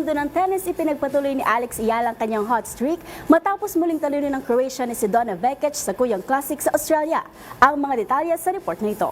mundo ng tennis, ipinagpatuloy ni Alex Iyala ang kanyang hot streak matapos muling talunin ng Croatia ni si Donna Vekic sa Kuyang Classic sa Australia. Ang mga detalye sa report na ito.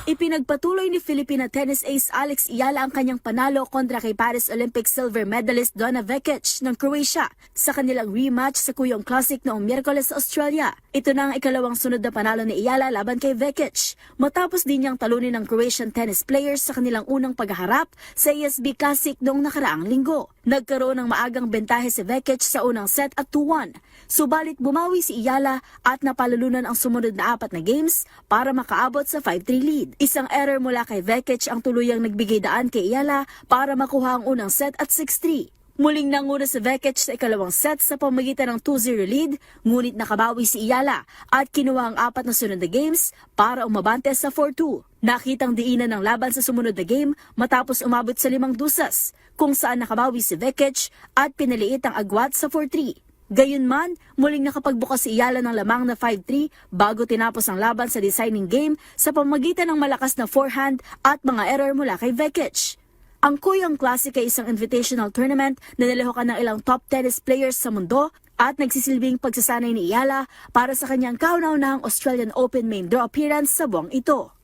Ipinagpatuloy ni Filipina tennis ace Alex Iyala ang kanyang panalo kontra kay Paris Olympic silver medalist Donna Vekic ng Croatia sa kanilang rematch sa Kuyong Classic noong Miyerkules sa Australia. Ito na ang ikalawang sunod na panalo ni Iyala laban kay Vekic matapos din niyang talunin ng Croatian tennis players sa kanilang unang paghaharap sa ASB Classic noong nakaraang linggo. Nagkaroon ng maagang bentahe si Vekic sa unang set at 2-1. Subalit bumawi si Iyala at napalulunan ang sumunod na 4 na games para makaabot sa 5-3 lead. Isang error mula kay Vekic ang tuluyang nagbigay daan kay Iyala para makuha ang unang set at 6-3. Muling nanguna si Vekic sa ikalawang set sa pamagitan ng 2-0 lead, ngunit nakabawi si Iyala at kinuha ang 4 na sunod na games para umabante sa 4-2. Nakitang diinan ng laban sa sumunod na game matapos umabot sa 5 dusas, kung saan nakabawi si Vekic at pinaliit ang agwat sa 4-3. Gayunman, muling nakapagbukas si Iyala ng lamang na 5-3 bago tinapos ang laban sa deciding game sa pamamagitan ng malakas na forehand at mga error mula kay Vekic. Ang Kuyong Classic ay isang invitational tournament na nilahukan ng ilang top tennis players sa mundo at nagsisilbing pagsasanay ni Iyala para sa kanyang kauna-unahang Australian Open main draw appearance sa buwang ito.